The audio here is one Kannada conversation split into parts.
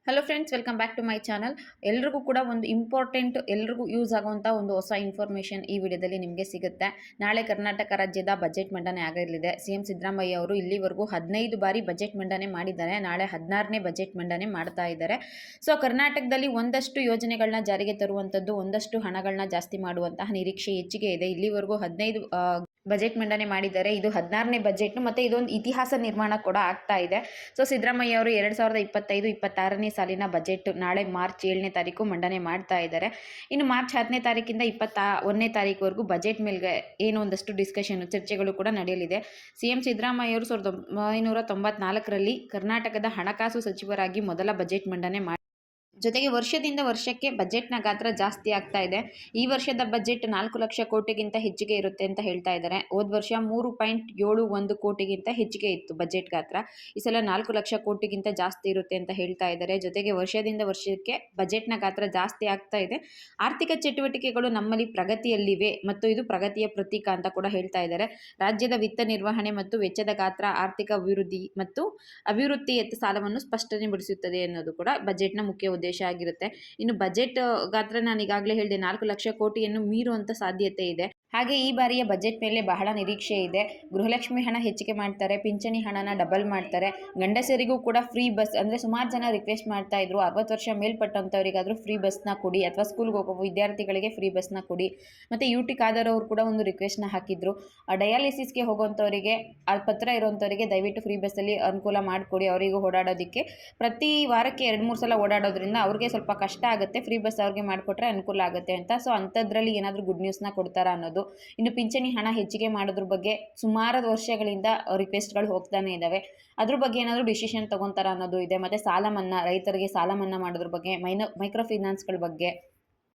Hello friends, welcome back to my channel. ಎಲ್ರಿಗೂ ಕೂಡ ಒಂದು ಇಂಪಾರ್ಟೆಂಟ್, ಎಲ್ರಿಗೂ ಯೂಸ್ ಆಗುವಂಥ ಒಂದು ಹೊಸ ಇನ್ಫಾರ್ಮೇಷನ್ ಈ ವಿಡಿಯೋದಲ್ಲಿ ನಿಮಗೆ ಸಿಗುತ್ತೆ. ನಾಳೆ ಕರ್ನಾಟಕ ರಾಜ್ಯದ ಬಜೆಟ್ ಮಂಡನೆ ಆಗಲಿದೆ. ಸಿಎಂ ಸಿದ್ದರಾಮಯ್ಯ ಅವರು ಇಲ್ಲಿವರೆಗೂ 15 ಬಾರಿ ಬಜೆಟ್ ಮಂಡನೆ ಮಾಡಿದ್ದಾರೆ. ನಾಳೆ 16ನೇ ಬಜೆಟ್ ಮಂಡನೆ ಮಾಡ್ತಾ ಇದ್ದಾರೆ. ಸೊ ಕರ್ನಾಟಕದಲ್ಲಿ ಒಂದಷ್ಟು ಯೋಜನೆಗಳನ್ನ ಜಾರಿಗೆ ತರುವಂಥದ್ದು, ಒಂದಷ್ಟು ಹಣಗಳನ್ನ ಜಾಸ್ತಿ ಮಾಡುವಂತಹ ನಿರೀಕ್ಷೆ ಹೆಚ್ಚಿಗೆ ಇದೆ. ಇಲ್ಲಿವರೆಗೂ 15 ಬಜೆಟ್ ಮಂಡನೆ ಮಾಡಿದ್ದಾರೆ. ಇದು 16ನೇ ಬಜೆಟ್ ಮತ್ತು ಇದೊಂದು ಇತಿಹಾಸ ನಿರ್ಮಾಣ ಕೂಡ ಆಗ್ತಾ ಇದೆ. ಸೊ ಸಿದ್ದರಾಮಯ್ಯ ಅವರು 2025-26ನೇ ಸಾಲಿನ ಬಜೆಟ್ ನಾಳೆ ಮಾರ್ಚ್ 7ನೇ ತಾರೀಕು ಮಂಡನೆ ಮಾಡ್ತಾ ಇದ್ದಾರೆ. ಇನ್ನು ಮಾರ್ಚ್ 10ನೇ ತಾರೀಕಿಂದ 21ನೇ ತಾರೀಕುವರೆಗೂ ಬಜೆಟ್ ಮೇಲೆ ಏನೋ ಒಂದಷ್ಟು ಡಿಸ್ಕಷನ್, ಚರ್ಚೆಗಳು ಕೂಡ ನಡೆಯಲಿದೆ. ಸಿಎಂ ಸಿದ್ದರಾಮಯ್ಯ ಅವರು 1994ರಲ್ಲಿ ಕರ್ನಾಟಕದ ಹಣಕಾಸು ಸಚಿವರಾಗಿ ಮೊದಲ ಬಜೆಟ್ ಮಂಡನೆ ಜೊತೆಗೆ ವರ್ಷದಿಂದ ವರ್ಷಕ್ಕೆ ಬಜೆಟ್ನ ಗಾತ್ರ ಜಾಸ್ತಿ ಆಗ್ತಾ ಇದೆ. ಈ ವರ್ಷದ ಬಜೆಟ್ 4 ಲಕ್ಷ ಕೋಟಿಗಿಂತ ಹೆಚ್ಚಿಗೆ ಇರುತ್ತೆ ಅಂತ ಹೇಳ್ತಾ ಇದ್ದಾರೆ. ಹೋದ ವರ್ಷ 3.71 ಕೋಟಿಗಿಂತ ಹೆಚ್ಚಿಗೆ ಇತ್ತು ಬಜೆಟ್ ಗಾತ್ರ. ಈ ಸಲ 4 ಲಕ್ಷ ಕೋಟಿಗಿಂತ ಜಾಸ್ತಿ ಇರುತ್ತೆ ಅಂತ ಹೇಳ್ತಾ ಇದ್ದಾರೆ. ಜೊತೆಗೆ ವರ್ಷದಿಂದ ವರ್ಷಕ್ಕೆ ಬಜೆಟ್ನ ಗಾತ್ರ ಜಾಸ್ತಿ ಆಗ್ತಾ ಇದೆ. ಆರ್ಥಿಕ ಚಟುವಟಿಕೆಗಳು ನಮ್ಮಲ್ಲಿ ಪ್ರಗತಿಯಲ್ಲಿವೆ ಮತ್ತು ಇದು ಪ್ರಗತಿಯ ಪ್ರತೀಕ ಅಂತ ಕೂಡ ಹೇಳ್ತಾ ಇದ್ದಾರೆ. ರಾಜ್ಯದ ವಿತ್ತ ನಿರ್ವಹಣೆ ಮತ್ತು ವೆಚ್ಚದ ಗಾತ್ರ ಆರ್ಥಿಕ ಅಭಿವೃದ್ಧಿ ಮತ್ತು ಅಭಿವೃದ್ಧಿಯತ್ತ ಸಾಲವನ್ನು ಸ್ಪಷ್ಟನೆಪಡಿಸುತ್ತದೆ ಅನ್ನೋದು ಕೂಡ ಬಜೆಟ್ನ ಮುಖ್ಯ ಉದ್ದೇಶ ಆಗಿರುತ್ತೆ. ಇನ್ನು ಬಜೆಟ್ ಗಾತ್ರ ನಾನು ಈಗಾಗಲೇ ಹೇಳಿದೆ, 4 ಲಕ್ಷ ಕೋಟಿಯನ್ನು ಮೀರುವಂತ ಸಾಧ್ಯತೆ ಇದೆ. ಹಾಗೆ ಈ ಬಾರಿಯ ಬಜೆಟ್ ಮೇಲೆ ಬಹಳ ನಿರೀಕ್ಷೆ ಇದೆ. ಗೃಹಲಕ್ಷ್ಮಿ ಹಣ ಹೆಚ್ಚಿಗೆ ಮಾಡ್ತಾರೆ, ಪಿಂಚಣಿ ಹಣನ ಡಬಲ್ ಮಾಡ್ತಾರೆ, ಗಂಡಸರಿಗೂ ಕೂಡ ಫ್ರೀ ಬಸ್, ಅಂದರೆ ಸುಮಾರು ಜನ ರಿಕ್ವೆಸ್ಟ್ ಮಾಡ್ತಾ ಇದ್ರು 60 ವರ್ಷ ಮೇಲ್ಪಟ್ಟಂಥವರಿಗಾದರೂ ಫ್ರೀ ಬಸ್ನ ಕೊಡಿ, ಅಥವಾ ಸ್ಕೂಲ್ಗೆ ಹೋಗೋ ವಿದ್ಯಾರ್ಥಿಗಳಿಗೆ ಫ್ರೀ ಬಸ್ನ ಕೊಡಿ. ಮತ್ತು ಯುಟಿ ಖಾದರ್ ಅವರು ಕೂಡ ಒಂದು ರಿಕ್ವೆಸ್ಟ್ನ ಹಾಕಿದ್ರು, ಡಯಾಲಿಸಿಸ್ಗೆ ಹೋಗೋಂಥವರಿಗೆ ಪತ್ರ ಇರೋಂಥವರಿಗೆ ದಯವಿಟ್ಟು ಫ್ರೀ ಬಸ್ಸಲ್ಲಿ ಅನುಕೂಲ ಮಾಡಿಕೊಡಿ, ಅವರಿಗೂ ಓಡಾಡೋದಕ್ಕೆ. ಪ್ರತಿ ವಾರಕ್ಕೆ 2-3 ಸಲ ಓಡಾಡೋದ್ರಿಂದ ಅವ್ರಿಗೆ ಸ್ವಲ್ಪ ಕಷ್ಟ ಆಗುತ್ತೆ, ಫ್ರೀ ಬಸ್ ಅವ್ರಿಗೆ ಮಾಡಿಕೊಟ್ರೆ ಅನುಕೂಲ ಆಗುತ್ತೆ ಅಂತ. ಸೊ ಅಂಥದ್ರಲ್ಲಿ ಏನಾದರೂ ಗುಡ್ ನ್ಯೂಸ್ನ ಕೊಡ್ತಾರಾ ಅನ್ನೋದು. ಇನ್ನು ಪಿಂಚಣಿ ಹಣ ಹೆಚ್ಚಿಗೆ ಮಾಡೋದ್ರ ಬಗ್ಗೆ ಸುಮಾರು ವರ್ಷಗಳಿಂದ ರಿಕ್ವೆಸ್ಟ್ಗಳು ಹೋಗ್ತಾನೆ ಇದ್ದಾವೆ. ಅದ್ರ ಬಗ್ಗೆ ಏನಾದರೂ ಡಿಸಿಷನ್ ತಗೊಂತಾರ ಅನ್ನೋದು ಇದೆ. ಮತ್ತು ಸಾಲ ಮನ್ನಾ, ರೈತರಿಗೆ ಸಾಲ ಮನ್ನಾ ಮಾಡೋದ್ರ ಬಗ್ಗೆ, ಮೈಕ್ರೋ ಫೈನಾನ್ಸ್ಗಳ ಬಗ್ಗೆ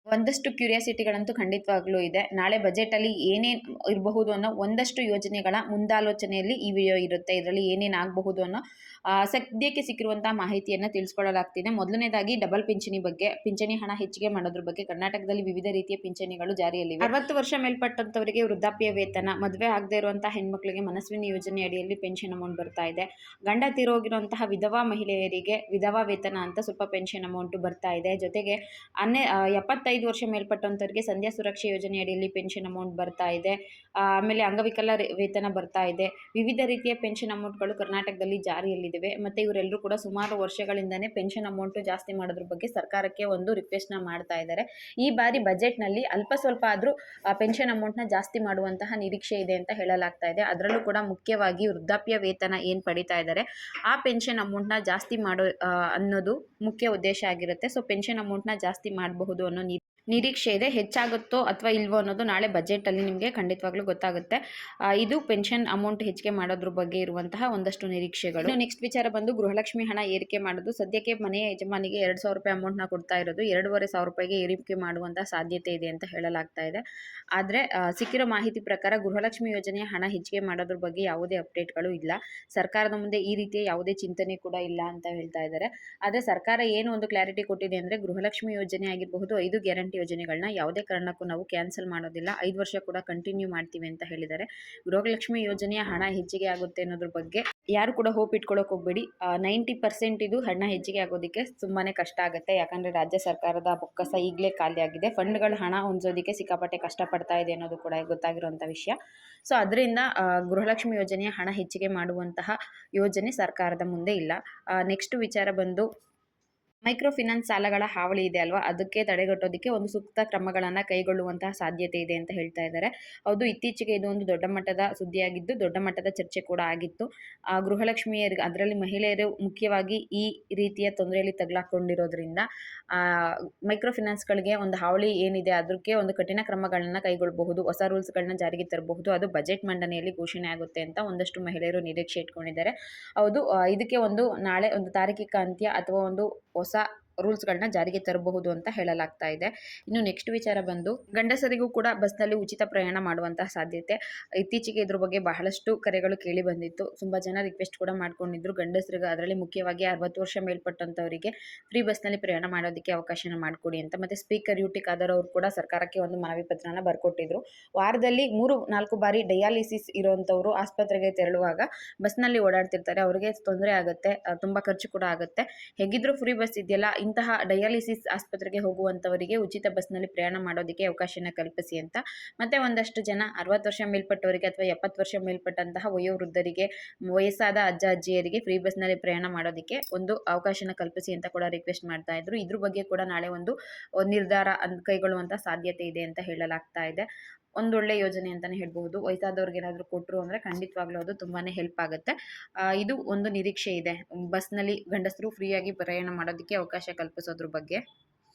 ಒಂದಷ್ಟು ಕ್ಯೂರಿಯಾಸಿಟಿಗಳಂತೂ ಖಂಡಿತವಾಗ್ಲೂ ಇದೆ. ನಾಳೆ ಬಜೆಟಲ್ಲಿ ಏನೇನು ಇರಬಹುದು ಅನ್ನೋ ಒಂದಷ್ಟು ಯೋಜನೆಗಳ ಮುಂದಾಲೋಚನೆಯಲ್ಲಿ ಈ ವಿಡಿಯೋ ಇರುತ್ತೆ. ಇದರಲ್ಲಿ ಏನೇನು ಆಗಬಹುದು ಅನ್ನೋ ಸದ್ಯಕ್ಕೆ ಸಿಕ್ಕಿರುವಂಥ ಮಾಹಿತಿಯನ್ನು ತಿಳಿಸ್ಕೊಳ್ಳಲಾಗ್ತಿದೆ. ಮೊದಲನೇದಾಗಿ ಡಬಲ್ ಪಿಂಚಣಿ ಬಗ್ಗೆ, ಪಿಂಚಣಿ ಹಣ ಹೆಚ್ಚಿಗೆ ಮಾಡೋದ್ರ ಬಗ್ಗೆ. ಕರ್ನಾಟಕದಲ್ಲಿ ವಿವಿಧ ರೀತಿಯ ಪಿಂಚಣಿಗಳು ಜಾರಿಯಲ್ಲಿವೆ. 60 ವರ್ಷ ಮೇಲ್ಪಟ್ಟಂಥವರಿಗೆ ವೃದ್ಧಾಪ್ಯ ವೇತನ, ಮದುವೆ ಆಗದೆ ಇರುವಂಥ ಹೆಣ್ಮಕ್ಳಿಗೆ ಮನಸ್ವಿನಿ ಯೋಜನೆ ಅಡಿಯಲ್ಲಿ ಪೆನ್ಷನ್ ಅಮೌಂಟ್ ಬರ್ತಾ ಇದೆ. ಗಂಡ ತೀರೋಗಿರುವಂತಹ ವಿಧವಾ ಮಹಿಳೆಯರಿಗೆ ವಿಧವಾ ವೇತನ ಅಂತ ಸ್ವಲ್ಪ ಪೆನ್ಷನ್ ಅಮೌಂಟ್ ಬರ್ತಾ ಇದೆ. ಜೊತೆಗೆ 75 ವರ್ಷ ಮೇಲ್ಪಟ್ಟಂಥವರಿಗೆ ಸಂಧ್ಯಾ ಸುರಕ್ಷೆ ಯೋಜನೆ ಅಡಿಯಲ್ಲಿ ಪೆನ್ಷನ್ ಅಮೌಂಟ್ ಬರ್ತಾ ಇದೆ. ಆಮೇಲೆ ಅಂಗವಿಕಲ ವೇತನ ಬರ್ತಾ ಇದೆ. ವಿವಿಧ ರೀತಿಯ ಪೆನ್ಷನ್ ಅಮೌಂಟ್ಗಳು ಕರ್ನಾಟಕದಲ್ಲಿ ಜಾರಿಯಲ್ಲಿದ್ದಾವೆ. ಮತ್ತು ಇವರೆಲ್ಲರೂ ಕೂಡ ಸುಮಾರು ವರ್ಷಗಳಿಂದನೇ ಪೆನ್ಷನ್ ಅಮೌಂಟು ಜಾಸ್ತಿ ಮಾಡೋದ್ರ ಬಗ್ಗೆ ಸರ್ಕಾರಕ್ಕೆ ಒಂದು ರಿಕ್ವೆಸ್ಟ್ನ ಮಾಡ್ತಾ ಇದ್ದಾರೆ. ಈ ಬಾರಿ ಬಜೆಟ್ನಲ್ಲಿ ಅಲ್ಪ ಸ್ವಲ್ಪ ಆದರೂ ಪೆನ್ಷನ್ ಅಮೌಂಟ್ನ ಜಾಸ್ತಿ ಮಾಡುವಂತಹ ನಿರೀಕ್ಷೆ ಇದೆ ಅಂತ ಹೇಳಲಾಗ್ತಾ ಇದೆ. ಅದರಲ್ಲೂ ಕೂಡ ಮುಖ್ಯವಾಗಿ ವೃದ್ಧಾಪ್ಯ ವೇತನ ಏನು ಪಡಿತಾ ಇದ್ದಾರೆ ಆ ಪೆನ್ಷನ್ ಅಮೌಂಟ್ನ ಜಾಸ್ತಿ ಮಾಡೋ ಅನ್ನೋದು ಮುಖ್ಯ ಉದ್ದೇಶ ಆಗಿರುತ್ತೆ. ಸೊ ಪೆನ್ಷನ್ ಅಮೌಂಟ್ನ ಜಾಸ್ತಿ ಮಾಡಬಹುದು ಅನ್ನೋ ನಿರೀಕ್ಷೆ ಇದೆ. ಹೆಚ್ಚಾಗುತ್ತೋ ಅಥವಾ ಇಲ್ವೋ ಅನ್ನೋದು ನಾಳೆ ಬಜೆಟಲ್ಲಿ ನಿಮಗೆ ಖಂಡಿತವಾಗ್ಲೂ ಗೊತ್ತಾಗುತ್ತೆ. ಇದು ಪೆನ್ಷನ್ ಅಮೌಂಟ್ ಹೆಚ್ಚಿಗೆ ಮಾಡೋದ್ರ ಬಗ್ಗೆ ಇರುವಂತಹ ಒಂದಷ್ಟು ನಿರೀಕ್ಷೆಗಳು. ನೆಕ್ಸ್ಟ್ ವಿಚಾರ ಬಂದು ಗೃಹಲಕ್ಷ್ಮಿ ಹಣ ಏರಿಕೆ ಮಾಡೋದು. ಸದ್ಯಕ್ಕೆ ಮನೆಯ ಯಜಮಾನಿಗೆ 2,000 ರೂಪಾಯಿ ಅಮೌಂಟ್ನ ಕೊಡ್ತಾ ಇರೋದು 2,500 ರೂಪಾಯಿಗೆ ಏರಿಕೆ ಮಾಡುವಂಥ ಸಾಧ್ಯತೆ ಇದೆ ಅಂತ ಹೇಳಲಾಗ್ತಾ ಇದೆ. ಆದರೆ ಸಿಕ್ಕಿರೋ ಮಾಹಿತಿ ಪ್ರಕಾರ ಗೃಹಲಕ್ಷ್ಮಿ ಯೋಜನೆಯ ಹಣ ಹೆಚ್ಚಿಗೆ ಮಾಡೋದ್ರ ಬಗ್ಗೆ ಯಾವುದೇ ಅಪ್ಡೇಟ್ಗಳು ಇಲ್ಲ. ಸರ್ಕಾರದ ಮುಂದೆ ಈ ರೀತಿಯ ಯಾವುದೇ ಚಿಂತನೆ ಕೂಡ ಇಲ್ಲ ಅಂತ ಹೇಳ್ತಾ ಇದ್ದಾರೆ. ಆದರೆ ಸರ್ಕಾರ ಏನು ಒಂದು ಕ್ಲಾರಿಟಿ ಕೊಟ್ಟಿದೆ ಅಂದರೆ, ಗೃಹಲಕ್ಷ್ಮಿ ಯೋಜನೆ ಆಗಿರಬಹುದು, 5 ಗ್ಯಾರಂಟಿ ಯೋಜನೆಗಳನ್ನ ಯಾವುದೇ ಕಾರಣಕ್ಕೂ ನಾವು ಕ್ಯಾನ್ಸಲ್ ಮಾಡೋದಿಲ್ಲ, 5 ವರ್ಷ ಕೂಡ ಕಂಟಿನ್ಯೂ ಮಾಡ್ತೀವಿ ಅಂತ ಹೇಳಿದ್ದಾರೆ. ಗೃಹಲಕ್ಷ್ಮಿ ಯೋಜನೆಯ ಹಣ ಹೆಚ್ಚಿಗೆ ಆಗುತ್ತೆ ಅನ್ನೋದ್ರ ಬಗ್ಗೆ ಯಾರು ಕೂಡ ಹೋಪ್ ಇಟ್ಕೊಳ್ಳೋಕೆ ಹೋಗಬೇಡಿ. 90% ಇದು ಹಣ ಹೆಚ್ಚಿಗೆ ಆಗೋದಕ್ಕೆ ತುಂಬಾ ಕಷ್ಟ ಆಗುತ್ತೆ. ಯಾಕಂದರೆ ರಾಜ್ಯ ಸರ್ಕಾರದ ಬೊಕ್ಕಸ ಈಗಲೇ ಖಾಲಿ ಆಗಿದೆ. ಫಂಡ್ಗಳ ಹಣ ಹೊಂದೋದಕ್ಕೆ ಸಿಕ್ಕಾಪಟ್ಟೆ ಕಷ್ಟಪಡ್ತಾ ಇದೆ ಅನ್ನೋದು ಕೂಡ ಗೊತ್ತಾಗಿರುವಂಥ ವಿಷಯ. ಸೊ ಅದರಿಂದ ಗೃಹಲಕ್ಷ್ಮಿ ಯೋಜನೆಯ ಹಣ ಹೆಚ್ಚಿಗೆ ಮಾಡುವಂತಹ ಯೋಜನೆ ಸರ್ಕಾರದ ಮುಂದೆ ಇಲ್ಲ. ನೆಕ್ಸ್ಟ್ ವಿಚಾರ ಬಂದು ಮೈಕ್ರೋ ಫೈನಾನ್ಸ್ ಸಾಲಗಳ ಹಾವಳಿ ಇದೆ ಅಲ್ವಾ, ಅದಕ್ಕೆ ತಡೆಗಟ್ಟೋದಕ್ಕೆ ಒಂದು ಸೂಕ್ತ ಕ್ರಮಗಳನ್ನು ಕೈಗೊಳ್ಳುವಂತಹ ಸಾಧ್ಯತೆ ಇದೆ ಅಂತ ಹೇಳ್ತಾ ಇದ್ದಾರೆ. ಹೌದು, ಇತ್ತೀಚೆಗೆ ಇದು ಒಂದು ದೊಡ್ಡ ಮಟ್ಟದ ಸುದ್ದಿಯಾಗಿದ್ದು ದೊಡ್ಡ ಮಟ್ಟದ ಚರ್ಚೆ ಕೂಡ ಆಗಿತ್ತು. ಗೃಹಲಕ್ಷ್ಮಿಯರಿಗೆ, ಅದರಲ್ಲಿ ಮಹಿಳೆಯರು ಮುಖ್ಯವಾಗಿ ಈ ರೀತಿಯ ತೊಂದರೆಯಲ್ಲಿ ತಗಲಾಕೊಂಡಿರೋದ್ರಿಂದ ಮೈಕ್ರೋ ಫೈನಾನ್ಸ್ಗಳಿಗೆ ಒಂದು ಹಾವಳಿ ಏನಿದೆ ಅದಕ್ಕೆ ಒಂದು ಕಠಿಣ ಕ್ರಮಗಳನ್ನು ಕೈಗೊಳ್ಳಬಹುದು, ಹೊಸ ರೂಲ್ಸ್ಗಳನ್ನ ಜಾರಿಗೆ ತರಬಹುದು. ಅದು ಬಜೆಟ್ ಮಂಡನೆಯಲ್ಲಿ ಘೋಷಣೆ ಆಗುತ್ತೆ ಅಂತ ಒಂದಷ್ಟು ಮಹಿಳೆಯರು ನಿರೀಕ್ಷೆ ಇಟ್ಕೊಂಡಿದ್ದಾರೆ. ಹೌದು, ಇದಕ್ಕೆ ಒಂದು ನಾಳೆ ಒಂದು ತಾರ್ಕಿಕ ಅಂತ್ಯ ಅಥವಾ ಒಂದು ಹೊಸ ರೂಲ್ಸ್ಗಳನ್ನ ಜಾರಿಗೆ ತರಬಹುದು ಅಂತ ಹೇಳಲಾಗ್ತಾ ಇದೆ. ಇನ್ನು ನೆಕ್ಸ್ಟ್ ವಿಚಾರ ಬಂದು ಗಂಡಸರಿಗೂ ಕೂಡ ಬಸ್ನಲ್ಲಿ ಉಚಿತ ಪ್ರಯಾಣ ಮಾಡುವಂತಹ ಸಾಧ್ಯತೆ. ಇತ್ತೀಚೆಗೆ ಇದ್ರ ಬಗ್ಗೆ ಬಹಳಷ್ಟು ಕರೆಗಳು ಕೇಳಿ ಬಂದಿತ್ತು. ತುಂಬಾ ಜನ ರಿಕ್ವೆಸ್ಟ್ ಕೂಡ ಮಾಡ್ಕೊಂಡಿದ್ರು ಗಂಡಸರಿಗೆ, ಅದರಲ್ಲಿ ಮುಖ್ಯವಾಗಿ 60 ವರ್ಷ ಮೇಲ್ಪಟ್ಟಂತವರಿಗೆ ಫ್ರೀ ಬಸ್ನಲ್ಲಿ ಪ್ರಯಾಣ ಮಾಡೋದಕ್ಕೆ ಅವಕಾಶನ ಮಾಡಿಕೊಡಿ ಅಂತ. ಮತ್ತೆ ಸ್ಪೀಕರ್ ಯು ಟಿ ಖಾದರ್ ಅವರು ಕೂಡ ಸರ್ಕಾರಕ್ಕೆ ಒಂದು ಮನವಿ ಪತ್ರನ ಬರ್ಕೊಟ್ಟಿದ್ರು. ವಾರದಲ್ಲಿ 3-4 ಬಾರಿ ಡಯಾಲಿಸಿಸ್ ಇರುವಂತವರು ಆಸ್ಪತ್ರೆಗೆ ತೆರಳುವಾಗ ಬಸ್ನಲ್ಲಿ ಓಡಾಡ್ತಿರ್ತಾರೆ, ಅವರಿಗೆ ತೊಂದರೆ ಆಗುತ್ತೆ, ತುಂಬಾ ಖರ್ಚು ಕೂಡ ಆಗುತ್ತೆ. ಹೇಗಿದ್ರು ಫ್ರೀ ಬಸ್ ಇದೆಯಲ್ಲ, ಇಂತಹ ಡಯಾಲಿಸಿಸ್ ಆಸ್ಪತ್ರೆಗೆ ಹೋಗುವಂತವರಿಗೆ ಉಚಿತ ಬಸ್ನಲ್ಲಿ ಪ್ರಯಾಣ ಮಾಡೋದಕ್ಕೆ ಅವಕಾಶನ ಕಲ್ಪಿಸಿ ಅಂತ. ಮತ್ತೆ ಒಂದಷ್ಟು ಜನ 60 ವರ್ಷ ಮೇಲ್ಪಟ್ಟವರಿಗೆ ಅಥವಾ 70 ವರ್ಷ ಮೇಲ್ಪಟ್ಟಂತಹ ವಯೋವೃದ್ಧರಿಗೆ, ವಯಸ್ಸಾದ ಅಜ್ಜ ಅಜ್ಜಿಯರಿಗೆ ಫ್ರೀ ಬಸ್ನಲ್ಲಿ ಪ್ರಯಾಣ ಮಾಡೋದಕ್ಕೆ ಒಂದು ಅವಕಾಶನ ಕಲ್ಪಿಸಿ ಅಂತ ಕೂಡ ರಿಕ್ವೆಸ್ಟ್ ಮಾಡ್ತಾ ಇದ್ರು. ಇದ್ರ ಬಗ್ಗೆ ಕೂಡ ನಾಳೆ ಒಂದು ನಿರ್ಧಾರ ಕೈಗೊಳ್ಳುವಂತ ಸಾಧ್ಯತೆ ಇದೆ ಅಂತ ಹೇಳಲಾಗ್ತಾ ಇದೆ. ಒಂದೊಳ್ಳೆ ಯೋಜನೆ ಅಂತಾನೆ ಹೇಳ್ಬಹುದು. ವಯಸ್ಸಾದವ್ರಿಗೆ ಏನಾದರೂ ಕೊಟ್ಟರು ಅಂದರೆ ಖಂಡಿತವಾಗ್ಲೂ ಅದು ತುಂಬಾನೇ ಹೆಲ್ಪ್ ಆಗುತ್ತೆ. ಇದು ಒಂದು ನಿರೀಕ್ಷೆ ಇದೆ, ಬಸ್ನಲ್ಲಿ ಗಂಡಸರು ಫ್ರೀಯಾಗಿ ಪ್ರಯಾಣ ಮಾಡೋದಕ್ಕೆ ಅವಕಾಶ ಕಲ್ಪಿಸೋದ್ರ ಬಗ್ಗೆ.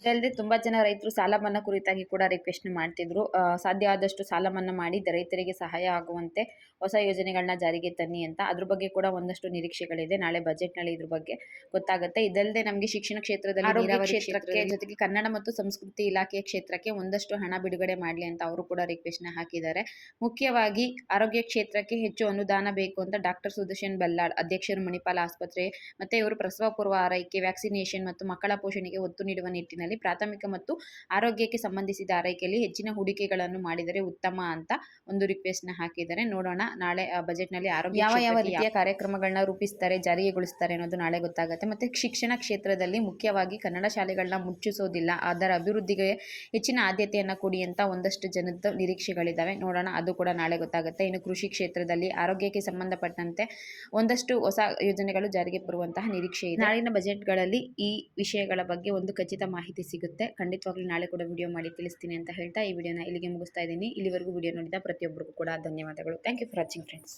ಇದಲ್ಲದೆ ತುಂಬಾ ಜನ ರೈತರು ಸಾಲ ಮನ್ನಾ ಕುರಿತಾಗಿ ಕೂಡ ರಿಕ್ವೆಸ್ಟ್ ಮಾಡ್ತಿದ್ರು. ಸಾಧ್ಯ ಆದಷ್ಟು ಸಾಲ ಮನ್ನಾ ಮಾಡಿ ರೈತರಿಗೆ ಸಹಾಯ ಆಗುವಂತೆ ಹೊಸ ಯೋಜನೆಗಳನ್ನ ಜಾರಿಗೆ ತನ್ನಿ ಅಂತ. ಅದ್ರ ಬಗ್ಗೆ ಕೂಡ ಒಂದಷ್ಟು ನಿರೀಕ್ಷೆಗಳಿದೆ. ನಾಳೆ ಬಜೆಟ್ನಲ್ಲಿ ಇದ್ರ ಬಗ್ಗೆ ಗೊತ್ತಾಗುತ್ತೆ. ಇದಲ್ಲದೆ ನಮಗೆ ಶಿಕ್ಷಣ ಕ್ಷೇತ್ರದಲ್ಲಿ, ನೀರಾವರಿ ಕ್ಷೇತ್ರಕ್ಕೆ, ಜೊತೆಗೆ ಕನ್ನಡ ಮತ್ತು ಸಂಸ್ಕೃತಿ ಇಲಾಖೆಯ ಕ್ಷೇತ್ರಕ್ಕೆ ಒಂದಷ್ಟು ಹಣ ಬಿಡುಗಡೆ ಮಾಡಲಿ ಅಂತ ಅವರು ಕೂಡ ರಿಕ್ವೆಸ್ಟ್ನ ಹಾಕಿದ್ದಾರೆ. ಮುಖ್ಯವಾಗಿ ಆರೋಗ್ಯ ಕ್ಷೇತ್ರಕ್ಕೆ ಹೆಚ್ಚು ಅನುದಾನ ಬೇಕು ಅಂತ ಡಾಕ್ಟರ್ ಸುದರ್ಶನ್ ಬಲ್ಲಾಳ್, ಅಧ್ಯಕ್ಷರು ಮಣಿಪಾಲ ಆಸ್ಪತ್ರೆ, ಮತ್ತೆ ಇವರು ಪ್ರಸವ ಪೂರ್ವ ಆರೈಕೆ, ವ್ಯಾಕ್ಸಿನೇಷನ್ ಮತ್ತು ಮಕ್ಕಳ ಪೋಷಣೆಗೆ ಒತ್ತು ನೀಡುವ ನಿಟ್ಟಿನಲ್ಲಿ ಪ್ರಾಥಮಿಕ ಮತ್ತು ಆರೋಗ್ಯಕ್ಕೆ ಸಂಬಂಧಿಸಿದ ಆರೈಕೆಯಲ್ಲಿ ಹೆಚ್ಚಿನ ಹೂಡಿಕೆಗಳನ್ನು ಮಾಡಿದರೆ ಉತ್ತಮ ಅಂತ ಒಂದು ರಿಕ್ವೆಸ್ಟ್ ನ ಹಾಕಿದ್ದಾರೆ. ನೋಡೋಣ ನಾಳೆ ಬಜೆಟ್ನಲ್ಲಿ ಆರೋಗ್ಯ ಯಾವ ರೀತಿಯ ಕಾರ್ಯಕ್ರಮಗಳನ್ನ ರೂಪಿಸ್ತಾರೆ, ಜಾರಿಗೊಳಿಸ್ತಾರೆ ಅನ್ನೋದು ನಾಳೆ ಗೊತ್ತಾಗುತ್ತೆ. ಮತ್ತೆ ಶಿಕ್ಷಣ ಕ್ಷೇತ್ರದಲ್ಲಿ ಮುಖ್ಯವಾಗಿ ಕನ್ನಡ ಶಾಲೆಗಳನ್ನ ಮುಚ್ಚಿಸೋದಿಲ್ಲ, ಅದರ ಅಭಿವೃದ್ಧಿಗೆ ಹೆಚ್ಚಿನ ಆದ್ಯತೆಯನ್ನ ಕೊಡಿ ಅಂತ ಒಂದಷ್ಟು ಜನದ ನಿರೀಕ್ಷೆಗಳಿದ್ದಾವೆ. ನೋಡೋಣ, ಅದು ಕೂಡ ನಾಳೆ ಗೊತ್ತಾಗುತ್ತೆ. ಇನ್ನು ಕೃಷಿ ಕ್ಷೇತ್ರದಲ್ಲಿ ಆರೋಗ್ಯಕ್ಕೆ ಸಂಬಂಧಪಟ್ಟಂತೆ ಒಂದಷ್ಟು ಹೊಸ ಯೋಜನೆಗಳು ಜಾರಿಗೆ ಬರುವಂತಹ ನಿರೀಕ್ಷೆ ಇದೆ. ನಾಳಿನ ಬಜೆಟ್ಗಳಲ್ಲಿ ಈ ವಿಷಯಗಳ ಬಗ್ಗೆ ಒಂದು ಖಚಿತ ಮಾಹಿತಿ ಸಿಗುತ್ತೆ. ಖಂಡಿತವಾಗ್ಲೂ ನಾಳೆ ಕೂಡ ವಿಡಿಯೋ ಮಾಡಿ ತಿಳಿಸ್ತೀನಿ ಅಂತ ಹೇಳ್ತಾ ಈ ವಿಡಿಯೋನ ಇಲ್ಲಿಗೆ ಮುಗಿಸ್ತಾ ಇದ್ದೀನಿ. ಇಲ್ಲಿವರೆಗೂ ವಿಡಿಯೋ ನೋಡಿದ ಪ್ರತಿಯೊಬ್ಬರಿಗೂ ಕೂಡ ಧನ್ಯವಾದಗಳು. Thank you for watching friends.